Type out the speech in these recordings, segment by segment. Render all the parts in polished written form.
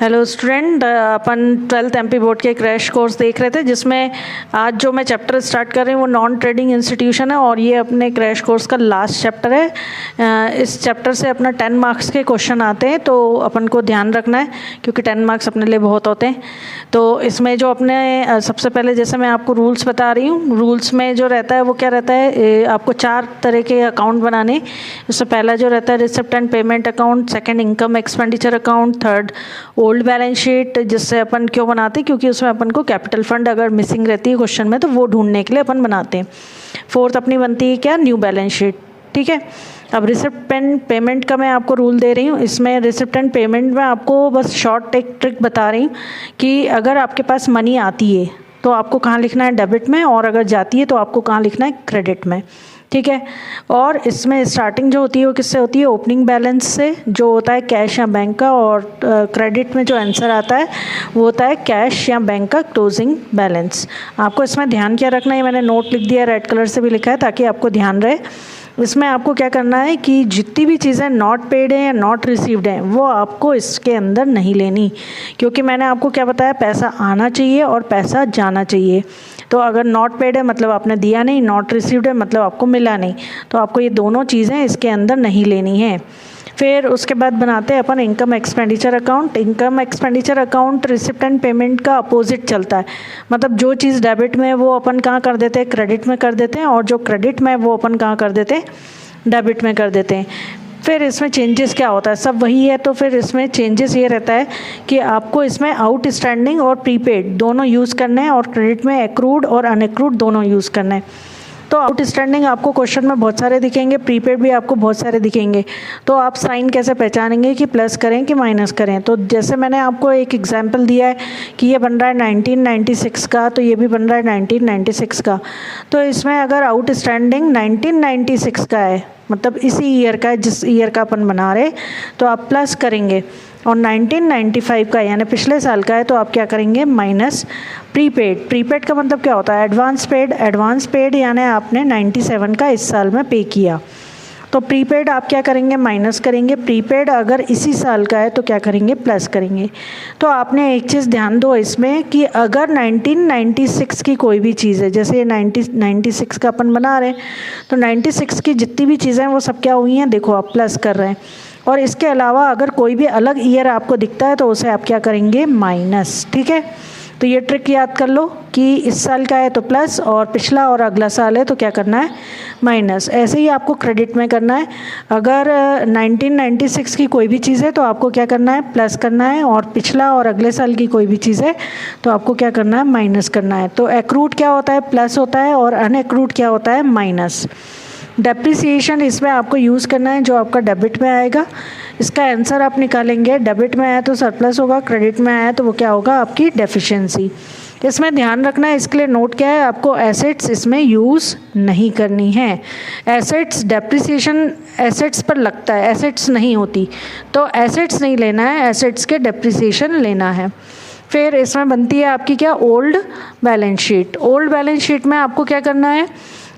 Hello student, अपन 12th MP board के crash course देख रहे थे जिसमें आज जो मैं चैप्टर स्टार्ट कर रही हूँ वो नॉन ट्रेडिंग इंस्टीट्यूशन है और ये अपने क्रैश कोर्स का लास्ट चैप्टर है। इस चैप्टर से अपना 10 मार्क्स के क्वेश्चन आते हैं तो अपन को ध्यान रखना है क्योंकि 10 मार्क्स अपने लिए बहुत होते हैं। तो इसमें जो अपने सबसे पहले जैसे मैं आपको रूल्स बता रही हूँ, रूल्स में जो रहता है वो क्या रहता है, आपको 4 तरह के अकाउंट बनाने। इससे पहला जो रहता है receipt and payment account, second income expenditure account, third old balance sheet, जिससे अपन क्यों बनाते हैं क्योंकि उसमें अपन को कैपिटल फंड अगर मिसिंग रहती है क्वेश्चन में तो वो ढूंढने के लिए अपन बनाते हैं। फोर्थ अपनी बनती है क्या, न्यू बैलेंस शीट। ठीक है, अब रिसिप्ट एंड पेमेंट का मैं आपको रूल दे रही हूँ। इसमें रिसिप्ट एंड पेमेंट में आपको बस शॉर्ट एक ट्रिक बता रही हूँ कि अगर आपके पास मनी आती है तो आपको कहाँ लिखना है, डेबिट में, और अगर जाती है तो आपको कहाँ लिखना है, क्रेडिट में। ठीक है, और इसमें स्टार्टिंग जो होती है वो किससे होती है, ओपनिंग बैलेंस से, जो होता है कैश या बैंक का, और क्रेडिट में जो आंसर आता है वो होता है कैश या बैंक का क्लोजिंग बैलेंस। आपको इसमें ध्यान क्या रखना है, मैंने नोट लिख दिया, रेड कलर से भी लिखा है ताकि आपको ध्यान रहे। इसमें आपको क्या करना है कि जितनी भी चीज़ें नॉट पेड हैं या नॉट रिसीव्ड हैं वो आपको इसके अंदर नहीं लेनी, क्योंकि मैंने आपको क्या बताया, पैसा आना चाहिए और पैसा जाना चाहिए। तो अगर नॉट पेड है मतलब आपने दिया नहीं, नॉट रिसीव्ड है मतलब आपको मिला नहीं, तो आपको ये दोनों चीज़ें इसके अंदर नहीं लेनी है। फिर उसके बाद बनाते हैं अपन income expenditure account. Income expenditure account receipt and payment का अपोजिट चलता है, मतलब जो चीज़ डेबिट में वो अपन कहाँ कर देते हैं, क्रेडिट में कर देते हैं, और जो क्रेडिट में वो अपन कहाँ कर देते हैं, डेबिट में कर देते हैं। फिर इसमें चेंजेस क्या होता है, सब वही है। तो फिर इसमें चेंजेस ये रहता है कि आपको इसमें आउटस्टैंडिंग और प्रीपेड दोनों यूज़ करने हैं, और क्रेडिट में एक्रूड और अनएक्रूड दोनों यूज़ करने हैं। तो आउटस्टैंडिंग आपको क्वेश्चन में बहुत सारे दिखेंगे, प्रीपेड भी आपको बहुत सारे दिखेंगे। तो आप साइन कैसे पहचानेंगे कि प्लस करें कि माइनस करें। तो जैसे मैंने आपको एक एग्जांपल दिया है कि ये बन रहा है 1996 का, तो ये भी बन रहा है 1996 का। तो इसमें अगर आउटस्टैंडिंग 1996 का है, मतलब इसी ईयर का है जिस ईयर का अपन बना रहे, तो आप प्लस करेंगे, और 1995 का यानी पिछले साल का है तो आप क्या करेंगे, माइनस। प्रीपेड, प्रीपेड का मतलब क्या होता है, एडवांस पेड। एडवांस पेड यानी आपने 97 का इस साल में पे किया, तो प्रीपेड आप क्या करेंगे, माइनस करेंगे। प्रीपेड अगर इसी साल का है तो क्या करेंगे, प्लस करेंगे। तो आपने एक चीज़ ध्यान दो इसमें कि अगर 1996 की कोई भी चीज़ है, जैसे 96 का अपन बना रहे हैं, तो 96 की जितनी भी चीज़ें हैं वो सब क्या हुई हैं, देखो आप प्लस कर रहे हैं। और इसके अलावा अगर कोई भी अलग ईयर आपको दिखता है तो उसे आप क्या करेंगे, माइनस। ठीक है, तो ये ट्रिक याद कर लो कि इस साल का है तो प्लस, और पिछला और अगला साल है तो क्या करना है, माइनस। ऐसे ही आपको क्रेडिट में करना है। अगर 1996 की कोई भी चीज़ है तो आपको क्या करना है, प्लस करना है, और पिछला और अगले साल की कोई भी चीज़ है तो आपको क्या करना है, माइनस करना है। तो एक्रूड क्या होता है, प्लस होता है, और अनएक्रूड क्या होता है, माइनस। डेप्रिसिएशन इसमें आपको यूज़ करना है जो आपका डेबिट में आएगा। इसका आंसर आप निकालेंगे, डेबिट में आया तो सरप्लस होगा, क्रेडिट में आया तो वो क्या होगा, आपकी डेफिशिएंसी। इसमें ध्यान रखना है, इसके लिए नोट क्या है, आपको एसेट्स इसमें यूज़ नहीं करनी है। एसेट्स, डेप्रिसिएशन एसेट्स पर लगता है, एसेट्स नहीं होती, तो एसेट्स नहीं लेना है, एसेट्स के डेप्रिसिएशन लेना है। फिर इसमें बनती है आपकी क्या, old balance sheet. Old balance sheet में आपको क्या करना है,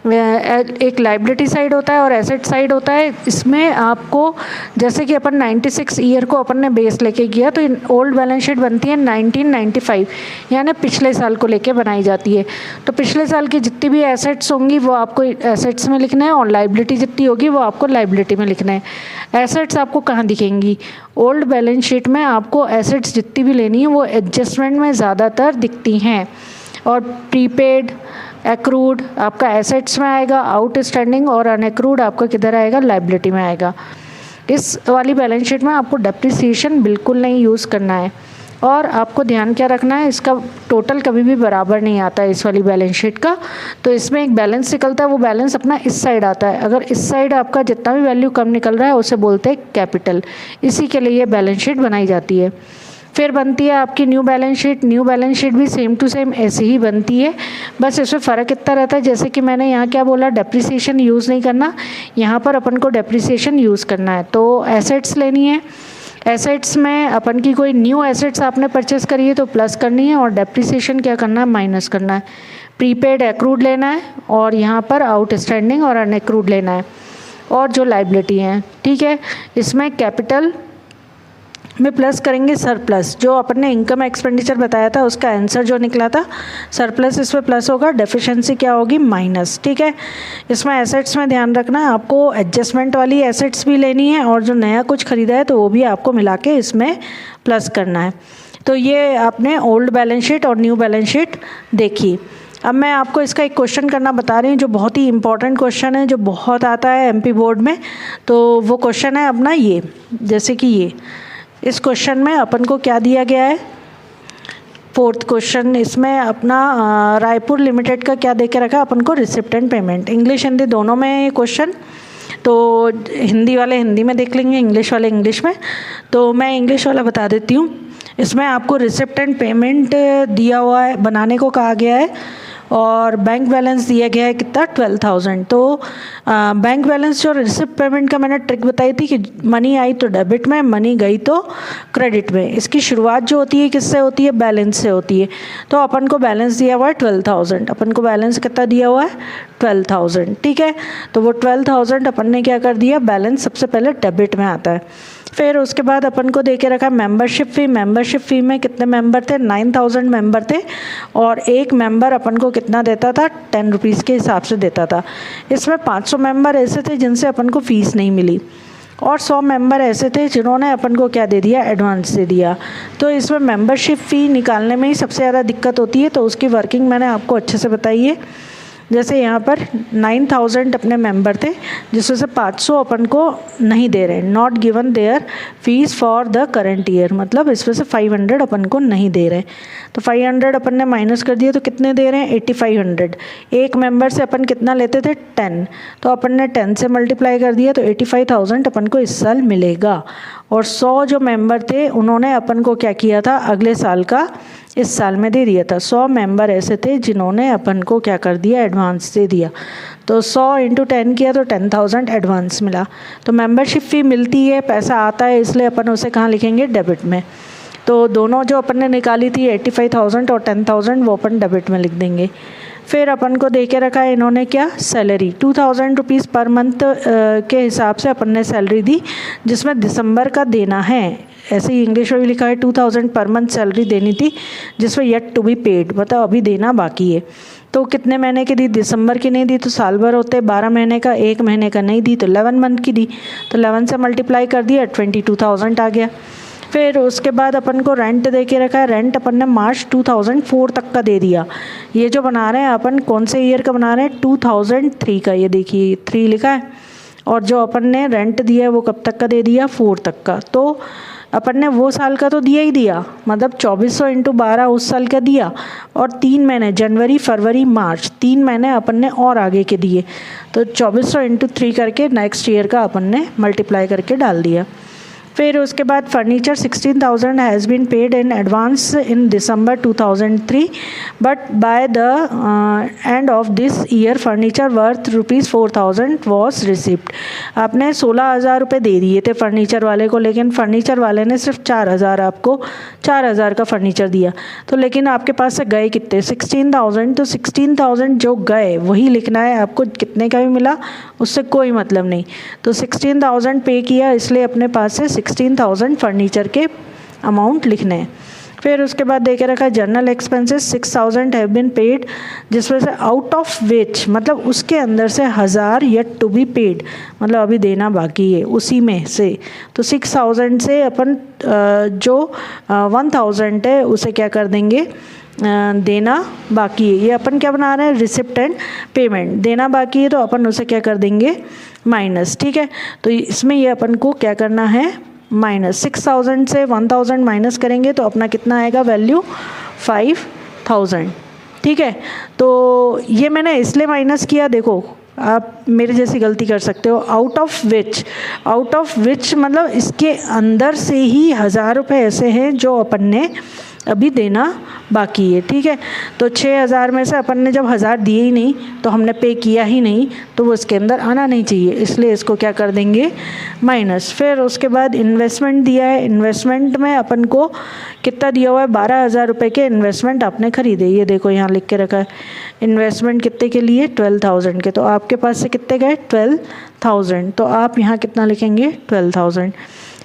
एक लाइबिलिटी साइड होता है और एसेट साइड होता है। इसमें आपको जैसे कि अपन 96 ईयर को अपन ने बेस लेके किया, तो ओल्ड बैलेंस शीट बनती है 1995 यानी पिछले साल को लेके बनाई जाती है। तो पिछले साल की जितनी भी एसेट्स होंगी वो आपको एसेट्स में लिखना है, और लाइबिलिटी जितनी होगी वो आपको लाइबिलिटी में लिखना है। एसेट्स आपको कहाँ दिखेंगी, ओल्ड बैलेंस शीट में आपको एसेट्स जितनी भी लेनी है वो एडजस्टमेंट में ज़्यादातर दिखती हैं। और प्रीपेड, एक्रूड आपका एसेट्स में आएगा, आउटस्टैंडिंग और अनएक्रूड आपका किधर आएगा, लाइबिलिटी में आएगा। इस वाली बैलेंस शीट में आपको डेप्रिसिएशन बिल्कुल नहीं यूज़ करना है। और आपको ध्यान क्या रखना है, इसका टोटल कभी भी बराबर नहीं आता है इस वाली बैलेंस शीट का। तो इसमें एक बैलेंस निकलता है, वो बैलेंस अपना इस साइड आता है। अगर इस साइड आपका जितना भी वैल्यू कम निकल रहा है उसे बोलते हैं कैपिटल। इसी के लिए ये बैलेंस शीट बनाई जाती है। फिर बनती है आपकी new balance sheet. New balance sheet भी सेम टू सेम ऐसे ही बनती है, बस इसमें फ़र्क इतना रहता है, जैसे कि मैंने यहाँ क्या बोला, डेप्रिसिएशन यूज़ नहीं करना, यहाँ पर अपन को डेप्रिसिएशन यूज़ करना है। तो एसेट्स लेनी है, एसेट्स में अपन की कोई न्यू एसेट्स आपने परचेस करी है तो प्लस करनी है, और डेप्रिसिएशन क्या करना है, माइनस करना है। प्रीपेड, एक्रूड लेना है, और यहाँ पर आउटस्टैंडिंग और अनएक्रूड लेना है, और जो लाइबिलिटी हैं। ठीक है, इसमें कैपिटल में प्लस करेंगे सरप्लस, जो अपन ने इनकम एक्सपेंडिचर बताया था उसका आंसर जो निकला था सरप्लस, इसमें प्लस होगा, डेफिशिएंसी क्या होगी माइनस। ठीक है, इसमें एसेट्स में ध्यान रखना है आपको, एडजस्टमेंट वाली एसेट्स भी लेनी है और जो नया कुछ खरीदा है तो वो भी आपको मिला के इसमें प्लस करना है। तो ये आपने ओल्ड बैलेंस शीट और न्यू बैलेंस शीट देखी। अब मैं आपको इसका एक क्वेश्चन करना बता रही हूँ जो बहुत ही इंपॉर्टेंट क्वेश्चन है, जो बहुत आता है एमपी बोर्ड में। तो वो क्वेश्चन है अपना ये, जैसे कि ये इस क्वेश्चन में अपन को क्या दिया गया है, फोर्थ क्वेश्चन, इसमें अपना रायपुर लिमिटेड का क्या दे के रखा है अपन को, receipt and payment. English Hindi दोनों में ये क्वेश्चन, तो हिंदी वाले हिंदी में देख लेंगे, इंग्लिश वाले इंग्लिश में। तो मैं इंग्लिश वाला बता देती हूँ। इसमें आपको रिसिप्ट एंड पेमेंट दिया हुआ है, बनाने को कहा गया है, और बैंक बैलेंस दिया गया है कितना, 12,000। तो बैंक बैलेंस जो रिसिप्ट पेमेंट का मैंने ट्रिक बताई थी कि मनी आई तो डेबिट में, मनी गई तो क्रेडिट में। इसकी शुरुआत जो होती है किससे होती है, बैलेंस से होती है। तो अपन को बैलेंस दिया हुआ है 12,000, अपन को बैलेंस कितना दिया हुआ है 12,000। ठीक है, तो वो 12,000 अपन ने क्या कर दिया, बैलेंस सबसे पहले डेबिट में आता है। फिर उसके बाद अपन को दे के रखा मेंबरशिप फ़ी। मेंबरशिप फ़ी में कितने मेंबर थे, 9,000 मेंबर थे, और एक मेंबर अपन को कितना देता था, 10 रुपीज़ के हिसाब से देता था। इसमें 500 मेंबर ऐसे थे जिनसे अपन को फ़ीस नहीं मिली, और 100 मेंबर ऐसे थे जिन्होंने अपन को क्या दे दिया, एडवांस दे दिया। तो इसमें मेंबरशिप फ़ी निकालने में ही सबसे ज़्यादा दिक्कत होती है, तो उसकी वर्किंग मैंने आपको अच्छे से बताई है। जैसे यहाँ पर 9,000 अपने मेंबर थे, जिसमें से 500 अपन को नहीं दे रहे, not given there fees for the current year, मतलब इसमें से 500 अपन को नहीं दे रहे। तो 500 अपन ने माइनस कर दिया, तो कितने दे रहे हैं, 8500। एक मेंबर से अपन कितना लेते थे, 10, तो अपन ने 10 से मल्टीप्लाई कर दिया, तो 85,000 अपन को इस साल मिलेगा। और 100 जो मेंबर थे उन्होंने अपन को क्या किया था, अगले साल का इस साल में दे दिया था। 100 मेंबर ऐसे थे जिन्होंने अपन को क्या कर दिया, एडवांस दे दिया। तो 100 × 10 किया तो 10,000 एडवांस मिला। तो मेंबरशिप फ़ी मिलती है, पैसा आता है, इसलिए अपन उसे कहाँ लिखेंगे, डेबिट में। तो दोनों जो अपन ने निकाली थी 85,000 और 10,000 वो अपन डेबिट में लिख देंगे। फिर अपन को दे के रखा है इन्होंने क्या, सैलरी 2,000 रुपीज़ पर मंथ के हिसाब से अपन ने सैलरी दी, जिसमें दिसंबर का देना है। ऐसे ही इंग्लिश में भी लिखा है 2,000 पर मंथ सैलरी देनी थी, जिसमें येट टू बी पेड, मतलब अभी देना बाकी है। तो कितने महीने की दी, दिसंबर की नहीं दी तो साल भर होते 12 महीने का, एक महीने का नहीं दी तो 11 मंथ की दी, तो 11 से मल्टीप्लाई कर दिया, 22,000 आ गया। फिर उसके बाद अपन को रेंट दे के रखा है, रेंट अपन ने मार्च 2004 तक का दे दिया। ये जो बना रहे हैं अपन कौन से ईयर का बना रहे हैं, 2003 का, ये देखिए 3 लिखा है। और जो अपन ने रेंट दिया है वो कब तक का दे दिया, 4 तक का। तो अपन ने वो साल का तो दिया ही दिया, मतलब 2400 × 12 उस साल का दिया, और 3 महीने जनवरी फरवरी मार्च 3 महीने अपन ने और आगे के दिए। तो 2400 × 3 करके नेक्स्ट ईयर का अपन ने मल्टीप्लाई करके डाल दिया। फिर उसके बाद furniture 16,000 has been paid in advance in December 2003, but by the end of this year furniture worth ₹4,000 was receipt. आपने 16,000 रुपये दे दिए थे फर्नीचर वाले को, लेकिन फर्नीचर वाले ने सिर्फ 4,000 आपको 4,000 का फर्नीचर दिया। तो लेकिन आपके पास से गए कितने, 16,000। तो 16,000 जो गए वही लिखना है आपको, कितने का भी मिला उससे कोई मतलब नहीं। तो 16,000 पे किया, इसलिए अपने पास से 16,000 फर्नीचर के अमाउंट लिखने हैं। फिर उसके बाद देखे रखा general expenses 6,000 have been paid, जिसमें से आउट ऑफ विच, मतलब उसके अंदर से 1,000 येट टू बी पेड, मतलब अभी देना बाकी है उसी में से। तो 6,000 से अपन जो 1,000 है उसे क्या कर देंगे, देना बाकी है। ये अपन क्या बना रहे हैं, रिसिप्ट एंड पेमेंट, देना बाकी है तो अपन उसे क्या कर देंगे, माइनस। ठीक है, तो इसमें ये अपन को क्या करना है, माइनस। 6,000 से 1,000 माइनस करेंगे तो अपना कितना आएगा वैल्यू, 5,000। ठीक है, तो ये मैंने इसलिए माइनस किया, देखो आप मेरे जैसी गलती कर सकते हो। Out of which, out of which मतलब इसके अंदर से ही 1,000 रुपये ऐसे हैं जो अपन ने अभी देना बाकी है। ठीक है, तो 6,000 में से अपन ने जब 1,000 दिए ही नहीं तो हमने पे किया ही नहीं, तो वो इसके अंदर आना नहीं चाहिए, इसलिए इसको क्या कर देंगे, माइनस। फिर उसके बाद इन्वेस्टमेंट दिया है, इन्वेस्टमेंट में अपन को कितना दिया हुआ है, 12,000 रुपये के इन्वेस्टमेंट आपने खरीदे। ये देखो यहाँ लिख के रखा है, इन्वेस्टमेंट कितने के लिए, 12,000 के। तो आपके पास से कितने गए, 12,000, तो आप यहाँ कितना लिखेंगे, 12,000।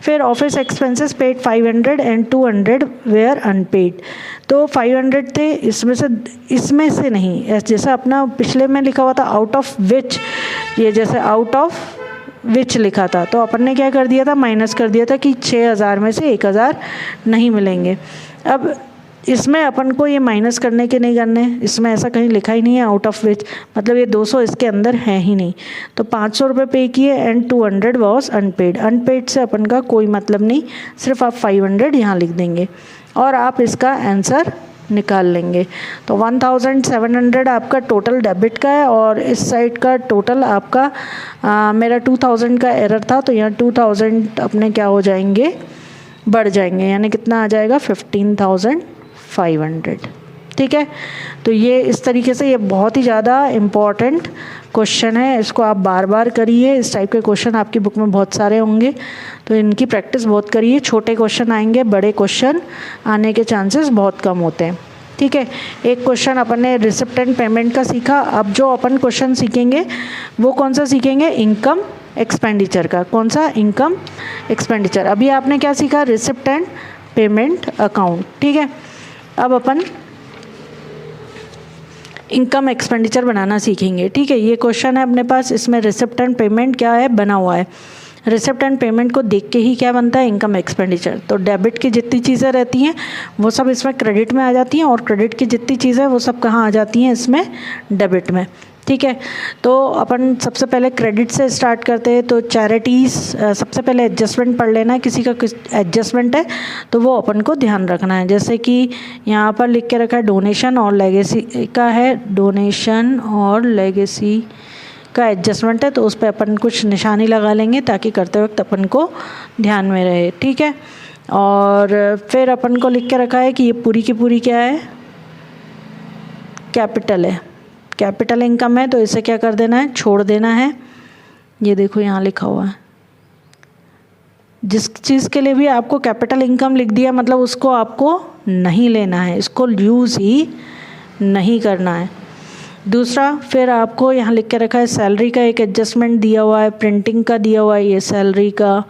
फिर office expenses paid 500 and 200 were unpaid. तो 500 थे, इसमें से नहीं, जैसा अपना पिछले में लिखा हुआ था आउट ऑफ विच, ये जैसे आउट ऑफ विच लिखा था, तो अपन ने क्या कर दिया था, माइनस कर दिया था कि 6000 में से 1000 नहीं मिलेंगे। अब इसमें अपन को ये माइनस करने के नहीं करने, इसमें ऐसा कहीं लिखा ही नहीं है आउट ऑफ विच, मतलब ये 200 इसके अंदर है ही नहीं। तो 500 रुपये पे किए एंड 200 वॉज अनपेड। अनपेड से अपन का कोई मतलब नहीं, सिर्फ आप 500 यहाँ लिख देंगे और आप इसका आंसर निकाल लेंगे। तो 1700 आपका टोटल डेबिट का है और इस साइड का टोटल आपका मेरा 2000 का एरर था, तो यहाँ 2000 अपने क्या हो जाएंगे, बढ़ जाएंगे, यानी कितना आ जाएगा 15,500। ठीक है, तो ये इस तरीके से, ये बहुत ही ज़्यादा इम्पॉर्टेंट क्वेश्चन है, इसको आप बार बार करिए। इस टाइप के क्वेश्चन आपकी बुक में बहुत सारे होंगे, तो इनकी प्रैक्टिस बहुत करिए। छोटे क्वेश्चन आएंगे, बड़े क्वेश्चन आने के चांसेस बहुत कम होते हैं। ठीक है, एक क्वेश्चन अपन ने रिसिप्ट एंड पेमेंट का सीखा। अब जो अपन क्वेश्चन सीखेंगे वो कौन सा सीखेंगे, इनकम एक्सपेंडिचर का। कौन सा, इनकम एक्सपेंडिचर। अभी आपने क्या सीखा, रिसिप्ट एंड पेमेंट अकाउंट। ठीक है, अब अपन इनकम एक्सपेंडिचर बनाना सीखेंगे। ठीक है, ये क्वेश्चन है अपने पास, इसमें रिसिप्ट एंड पेमेंट क्या है बना हुआ है। रिसिप्ट एंड पेमेंट को देख के ही क्या बनता है, इनकम एक्सपेंडिचर। तो डेबिट की जितनी चीज़ें रहती हैं वो सब इसमें क्रेडिट में आ जाती हैं, और क्रेडिट की जितनी चीज़ें वो सब कहाँ आ जाती हैं, इसमें डेबिट में। ठीक है, तो अपन सबसे पहले क्रेडिट से स्टार्ट करते हैं। तो चैरिटीज़, सबसे पहले एडजस्टमेंट पढ़ लेना है, किसी का एडजस्टमेंट है तो वो अपन को ध्यान रखना है। जैसे कि यहाँ पर लिख के रखा है डोनेशन और लेगेसी का है, डोनेशन और लेगेसी का एडजस्टमेंट है, तो उस पर अपन कुछ निशानी लगा लेंगे ताकि करते वक्त अपन को ध्यान में रहे। ठीक है, और फिर अपन को लिख के रखा है कि ये पूरी की पूरी क्या है, कैपिटल है, कैपिटल इनकम है, तो इसे क्या कर देना है, छोड़ देना है। ये देखो यहाँ लिखा हुआ है, जिस चीज़ के लिए भी आपको कैपिटल इनकम लिख दिया मतलब उसको आपको नहीं लेना है, इसको यूज़ ही नहीं करना है। दूसरा, फिर आपको यहाँ लिख के रखा है सैलरी का एक एडजस्टमेंट दिया हुआ है, प्रिंटिंग का दिया हुआ है, ये सैलरी का,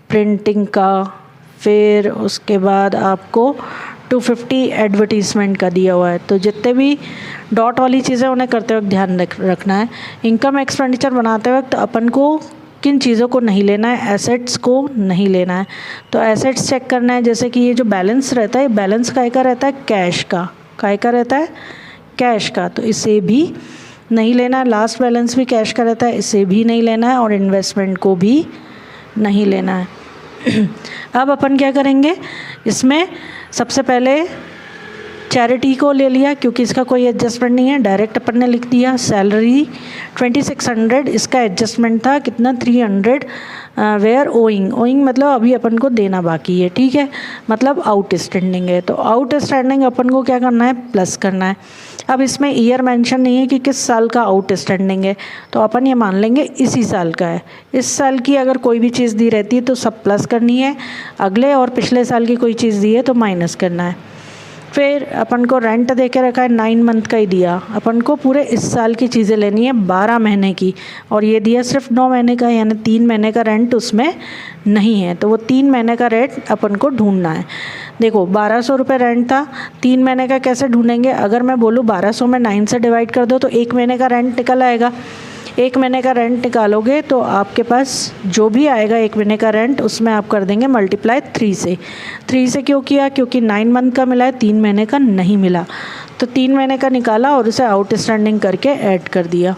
प्रिंटिंग का। फिर उसके बाद आपको 250 एडवर्टीज़मेंट का दिया हुआ है। तो जितने भी डॉट वाली चीज़ें उन्हें करते वक्त ध्यान रखना है। इनकम एक्सपेंडिचर बनाते वक्त अपन को किन चीज़ों को नहीं लेना है, एसेट्स को नहीं लेना है। तो एसेट्स चेक करना है, जैसे कि ये जो बैलेंस रहता है, बैलेंस काय का रहता है, कैश का। काय का रहता है, कैश का, तो इसे भी नहीं लेना है। लास्ट बैलेंस भी कैश का रहता है, इसे भी नहीं लेना है, और इन्वेस्टमेंट को भी नहीं लेना है। अब अपन क्या करेंगे, इसमें सबसे पहले चैरिटी को ले लिया क्योंकि इसका कोई एडजस्टमेंट नहीं है, डायरेक्ट अपन ने लिख दिया। सैलरी 2600, इसका एडजस्टमेंट था कितना, 300 वेयर ओइंग। ओइंग मतलब अभी अपन को देना बाकी है। ठीक है, मतलब आउटस्टैंडिंग है, तो आउटस्टैंडिंग अपन को क्या करना है, प्लस करना है। अब इसमें ईयर मेंशन नहीं है कि किस साल का आउटस्टैंडिंग है, तो अपन ये मान लेंगे इसी साल का है। इस साल की अगर कोई भी चीज़ दी रहती है तो सब प्लस करनी है, अगले और पिछले साल की कोई चीज़ दी है तो माइनस करना है। फिर अपन को रेंट दे के रखा है 9 मंथ का ही दिया, अपन को पूरे इस साल की चीज़ें लेनी है 12 महीने की, और ये दिया सिर्फ 9 महीने का, यानी 3 महीने का रेंट उसमें नहीं है, तो वो 3 महीने का रेंट अपन को ढूंढना है। देखो 1200 रुपये रेंट था, 3 महीने का कैसे ढूंढेंगे, अगर मैं बोलूँ 1200 में 9 से डिवाइड कर दो तो 1 महीने का रेंट निकल आएगा। 1 महीने का रेंट निकालोगे तो आपके पास जो भी आएगा 1 महीने का रेंट, उसमें आप कर देंगे मल्टीप्लाई 3 से। 3 से क्यों किया, क्योंकि 9 मंथ का मिला है, 3 महीने का नहीं मिला, तो 3 महीने का निकाला और उसे आउटस्टैंडिंग करके ऐड कर दिया।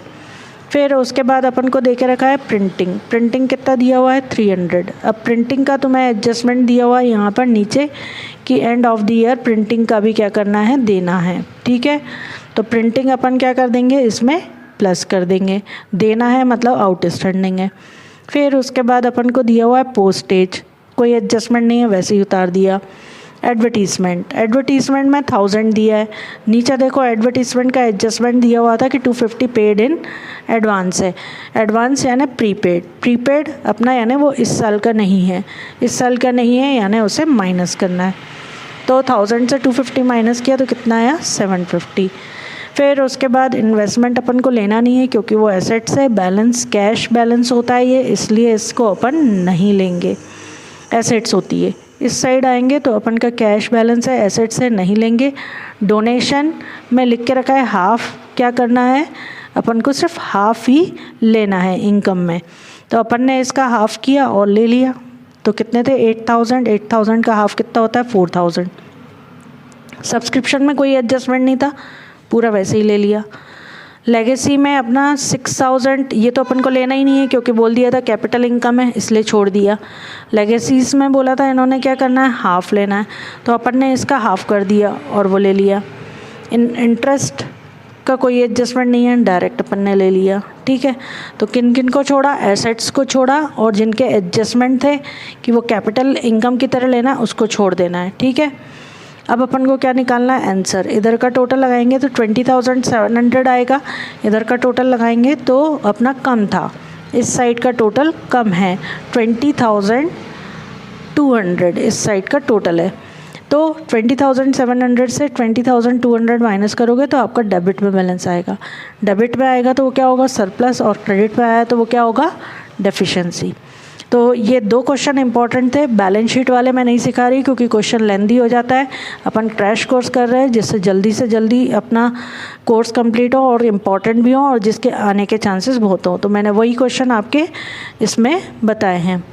फिर उसके बाद अपन को दे के रखा है प्रिंटिंग। प्रिंटिंग कितना दिया हुआ है, 300। अब प्रिंटिंग का तो मैं एडजस्टमेंट दिया हुआ है यहाँ पर नीचे कि end of the year printing का भी क्या करना है, देना है। ठीक है, तो प्रिंटिंग अपन क्या कर देंगे, इसमें प्लस कर देंगे, देना है मतलब आउटस्टैंडिंग है। फिर उसके बाद अपन को दिया हुआ है पोस्टेज, कोई एडजस्टमेंट नहीं है, वैसे ही उतार दिया। एडवर्टीज़मेंट, एडवर्टीज़मेंट में 1000 दिया है, नीचे देखो एडवर्टीज़मेंट का एडजस्टमेंट दिया हुआ था कि 250 पेड इन एडवांस है। एडवांस यानी प्रीपेड, प्रीपेड अपना यानी वो इस साल का नहीं है, इस साल का नहीं है यानी उसे माइनस करना है। तो 1000 से 250 माइनस किया तो कितना आया, 750। फिर उसके बाद इन्वेस्टमेंट अपन को लेना नहीं है क्योंकि वो एसेट्स है, बैलेंस कैश बैलेंस होता है ये, इसलिए इसको अपन नहीं लेंगे। एसेट्स होती है। इस साइड आएंगे तो अपन का कैश बैलेंस है, एसेट्स है, नहीं लेंगे। डोनेशन में लिख के रखा है हाफ, क्या करना है अपन को सिर्फ हाफ ही लेना है इनकम में, तो अपन ने इसका हाफ किया और ले लिया। तो कितने थे 8000, 8000 का हाफ कितना होता है 4000। सब्सक्रिप्शन में कोई एडजस्टमेंट नहीं था, पूरा वैसे ही ले लिया। लेगेसी में अपना 6000, ये तो अपन को लेना ही नहीं है क्योंकि बोल दिया था कैपिटल इनकम है, इसलिए छोड़ दिया। लेगेसीज में बोला था इन्होंने क्या करना है हाफ लेना है, तो अपन ने इसका हाफ कर दिया और वो ले लिया। इंटरेस्ट का कोई एडजस्टमेंट नहीं है, डायरेक्ट अपन ने ले लिया। ठीक है, तो किन किन को छोड़ा, एसेट्स को छोड़ा और जिनके एडजस्टमेंट थे कि वो कैपिटल इनकम की तरह लेना उसको छोड़ देना है। ठीक है, अब अपन को क्या निकालना है आंसर। इधर का टोटल लगाएंगे तो 20,700 आएगा, इधर का टोटल लगाएंगे तो अपना कम था, इस साइड का टोटल कम है 20,200 इस साइड का टोटल है। तो 20,700 से 20,200 माइनस करोगे तो आपका डेबिट में बैलेंस आएगा। डेबिट में आएगा तो वो क्या होगा सरप्लस, और क्रेडिट में आया तो वो क्या होगा डेफिशिएंसी। तो ये 2 क्वेश्चन इंपॉर्टेंट थे। बैलेंस शीट वाले मैं नहीं सिखा रही क्योंकि क्वेश्चन लेंदी हो जाता है, अपन क्रैश कोर्स कर रहे हैं जिससे जल्दी से जल्दी अपना कोर्स कंप्लीट हो और इम्पॉर्टेंट भी हो और जिसके आने के चांसेस बहुत हो। तो मैंने वही क्वेश्चन आपके इसमें बताए हैं।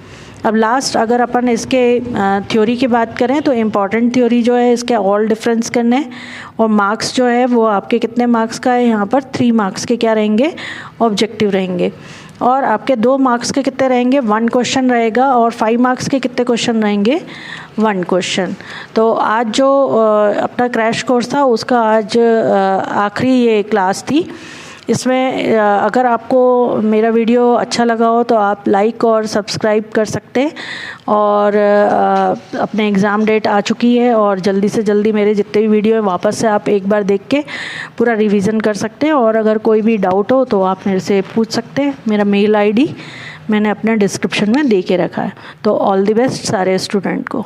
अब लास्ट अगर अपन इसके थ्योरी की बात करें तो इम्पॉर्टेंट थ्योरी जो है इसके ऑल डिफरेंस करने, और मार्क्स जो है वो आपके कितने मार्क्स का है, यहाँ पर 3 मार्क्स के क्या रहेंगे ऑब्जेक्टिव रहेंगे। और आपके 2 मार्क्स के कितने रहेंगे 1 क्वेश्चन रहेगा, और 5 मार्क्स के कितने क्वेश्चन रहेंगे 1 क्वेश्चन। तो आज जो अपना क्रैश कोर्स था उसका आज आखिरी ये क्लास थी। इसमें अगर आपको मेरा वीडियो अच्छा लगा हो तो आप लाइक और सब्सक्राइब कर सकते हैं, और अपने एग्ज़ाम डेट आ चुकी है और जल्दी से जल्दी मेरे जितने भी वीडियो हैं वापस से आप एक बार देख के पूरा रिवीजन कर सकते हैं। और अगर कोई भी डाउट हो तो आप मेरे से पूछ सकते हैं। मेरा मेल आईडी मैंने अपने डिस्क्रिप्शन में दे के रखा है। तो ऑल द बेस्ट सारे स्टूडेंट को।